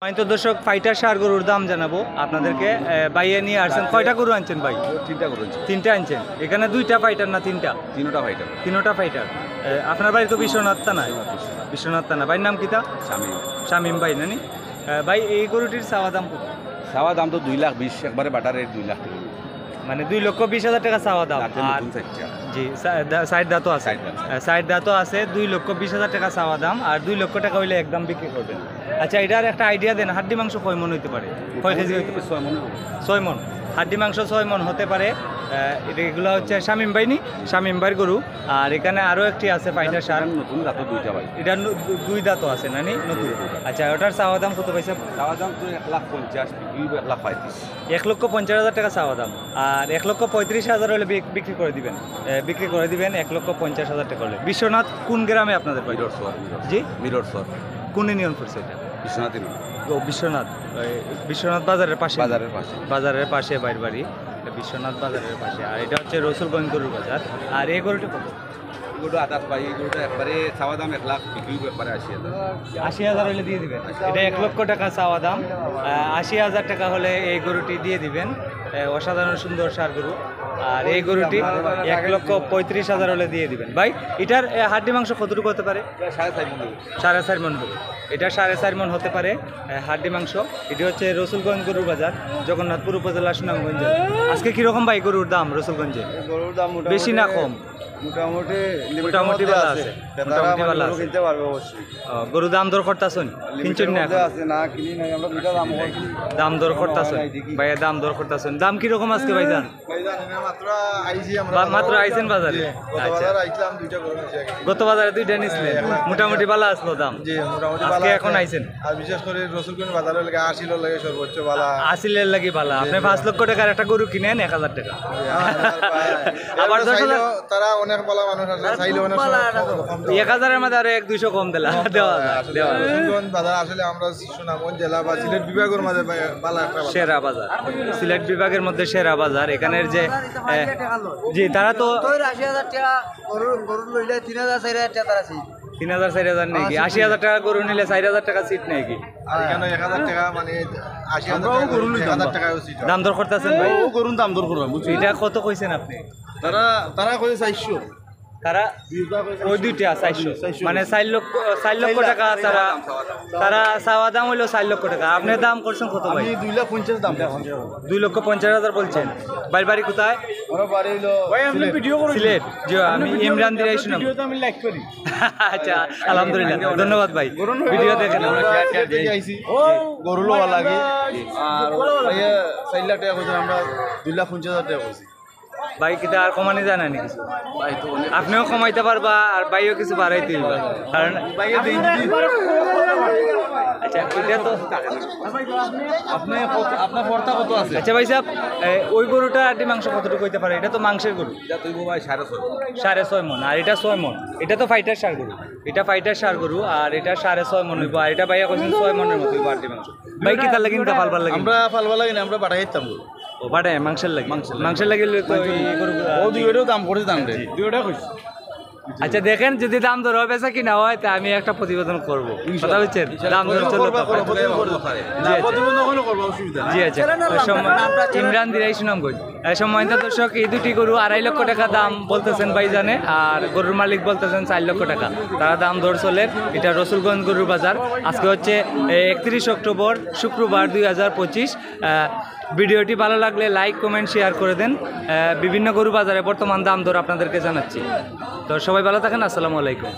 তো দর্শক ফাইটার সার গরুর দাম জানাবো আপনাদেরকে। বাইয়ে নিয়ে আসছেন কয়টা গরু আনছেন ভাই? তিনটা গরু আনছি। তিনটা আনছেন। এখানে দুইটা ফাইটার না তিনটা? তিনটা ফাইটার। তিনোটা ফাইটার। আপনার বাড়ি তো বিশ্বনাথ থানা? বিশ্বনাথ থানা। ভাইয়ের নাম কিতা? স্বামী শামিম ভাই নানি। ভাই এই গরুটির চাওয়া দাম কত? চাওয়া দাম তো 2,20,000, একবারে বাটার রেট 2,00,000 টাকা। মানে 2,20,000 টাকা চাওয়া দাম। আর জি সাইড দাঁতও আছে, সাইড দাঁতও আছে। 2,20,000 টাকা চাওয়া দাম আর 2 লক্ষ টাকা হইলে একদম বিক্রি করবেন। আচ্ছা এটার একটা আইডিয়া দেন, হাড্ডি মাংস কয় মন হইতে পারে? কয় কেজি হইতে পারে? 6 মন। হাড্ডি মাংস 6 মন হতে পারে। এগুলো হচ্ছে শামিম ভাই নি, শামিম ভাইয়ের গরু। আর এখানে আরও একটি আছে ফাইটার সার, নতুন দাঁত দুইটা ভাই। এটা 2 দাঁতও আছে নানি নতুন। আচ্ছা ওটার চাওয়া দাম কত পয়সা? চাওয়া দাম তো 1,50,000, বিক্রি 1,35,000। 1,50,000 টাকা চাওয়া দাম আর 1,35,000 হলে বিক্রি করে দিবেন। বিক্রি করে দিবেন 1,50,000 টাকা হলে। বিশ্বনাথ কোন গ্রামে আপনাদের বাড়ি? জি মিররসর। কোন ইউনিয়ন পড়ছে এটা? বিশ্বনাথের ও বিশ্বনাথ, বিশ্বনাথ বাজারের পাশে। বাজারের পাশে। বাজারের পাশে বাইর বাড়ি, এটা বিশ্বনাথ বাজারের পাশে। আর এটা হচ্ছে রসুলগঞ্জ গরুর বাজার। আর এই গরুটা কত? এগুলো আদাত পাই, এগুলো একবারে চাওয়া দাম 1,00,000, বিক্রি একবারে 80,000। 80,000 হলে দিয়ে দিবেন। এটা 1 লক্ষ টাকা চাওয়া দাম। 80,000 টাকা হলে এই গরুটি দিয়ে দিবেন। অসাধারণ সুন্দর সার গরু। আর এই গরুটি 1,35,000 হলে দিয়ে দিবেন। ভাই এটার হাড্ডি মাংস কতটুকু হতে পারে? 4.5 মণ। 4.5 মণ হবে। এটা 4.5 মণ হতে পারে হাড্ডি মাংস। এটি হচ্ছে রসুলগঞ্জ গরুর বাজার, জগন্নাথপুর উপজেলা, সুনামগঞ্জ। আজকে কিরকম ভাই গরুর দাম রসুলগঞ্জে? গরুর দাম বেশি না কম? মোটামুটি ভালো আছে। মোটামুটি ভালো আছে। কিনতে পারবে অবশ্যই। গরু দাম দর করতেছেন? কিনছেন না? আছে না, কিনি নাই আমরা, দুইটা দাম করছি। দাম দর করতেছেন ভাইয়া? দাম দর করতেছেন। দাম কিরকম আজকে ভাইজান? মাত্র আইছি আমরা, মাত্র আইছেন বাজারে? আচ্ছা, আইছিলাম দুইটা গরু নিছি। গত বাজারে 2টা নিছিলেন, মোটামুটি ভালো আসলো দাম? জি মোটামুটি আজকে এখন আইছেন? আর বিশেষ করে রসুলগঞ্জ বাজারের লাগে 80 লাগে সর্বোচ্চ ভালো। 80 লাগি ভালো। আপনি 5 লক্ষ টাকার একটা গরু কিনেন 1,000 টাকা। আবার 10,000 তারা অনেক ভালো মানুষ আছে, চাইলে অনেক 1,000-এর মধ্যে আরো 1-200 কম দিলা দেওয়া দেওয়া। রসুলগঞ্জ বাজার আসলে আমরা সুনামগঞ্জ জেলা বা সিলেট বিভাগের মধ্যে ভালো একটা সেরা বাজার, সিলেট বিভাগের মধ্যে সেরা বাজার। এখানের যে জি তারা তো 80,000 টাকা গরু লইলে 3,000-4,000 টাকা তারা ছিল। 3,000-4,000 নাকি? 80,000 টাকা গরু নিলে 4,000 টাকা সিট নাকি? আর এখানে 1,000 টাকা মানে 80,000 টাকা সিট। দাম দর করতেছেন ভাই? ও গরুর দাম দর করলাম। এটা কত কইছেন আপনি? তারা কইছে 400। তারা ওই দুইটা 400, মানে 4 লক্ষ টাকা তারা চাওয়া দাম হইলো 4 লক্ষ টাকা। আপনি দাম করছেন কত ভাই? 2,50,000 দাম। 2,50,000 বলছেন। বাড়ি বাড়ি কোথায়? ওরা বাড়ি হইলো সিলেট। জি আমি ইমরান দিরাই শুনাম। আমি লাইক করি। আচ্ছা আলহামদুলিল্লাহ, ধন্যবাদ ভাই। ভিডিও দেখেন আমরা গরু লোয়া লাগে। আর ভাইয়া 4 লাখ টাকা কইছে, আমরা 2,50,000 টাকা কইছি। ভাই কিটা আর কমানি যায় না নাকি? আপনিও কমাইতে পারবা আর ভাইও কিছু বাড়াইতে দিবা, কারণ আচ্ছা এটা তো আপনার পর্তা কত আছে? আচ্ছা ভাই সাহেব, ওই গরুটা হাড্ডি মাংস কতটুকু হইতে পারে? এটা তো মাংসের গরু। যা তুই ভাই 6.5। 6.5 মণ। আর এটা 6 মণ। এটা তো ফাইটার সার গরু। এটা ফাইটার সার গরু আর এটা 6.5 মণ হইব। আর এটা ভাইয়া কইছেন 6 মণের মতো হইব হাড্ডি মাংস। ভাই কি তার লাগি ফালবার লাগি? আমরা ফালবা লাগি না, আমরা বাটা খাইতাম। ও বাটায় মাংসের লাগি? মাংসের লাগিলে তো এই গরু ও দুইটাও দাম করে দাম রে, দুইটা কইছি। আচ্ছা দেখেন, যদি দাম দর হবে বেচা কিনা হয় তা আমি একটা প্রতিবেদন করবো। কথা বলছেন? দাম দর চলবে জি আচ্ছা। ইমরান দিরাই সুনামগঞ্জ। সম্মানিত দর্শক, এই দুটি গরু 2.5 লক্ষ টাকা দাম বলতেছেন ভাইজানে, আর গরুর মালিক বলতেছেন 4 লক্ষ টাকা। তারা দাম দর চলে। এটা রসুলগঞ্জ গরুর বাজার। আজকে হচ্ছে 31 অক্টোবর শুক্রবার 2025। ভিডিওটি ভালো লাগলে লাইক কমেন্ট শেয়ার করে দেন। বিভিন্ন গরু বাজারে বর্তমান দাম দর আপনাদেরকে জানাচ্ছি। তো সবাই ভালো থাকেন। আসসালামু আলাইকুম।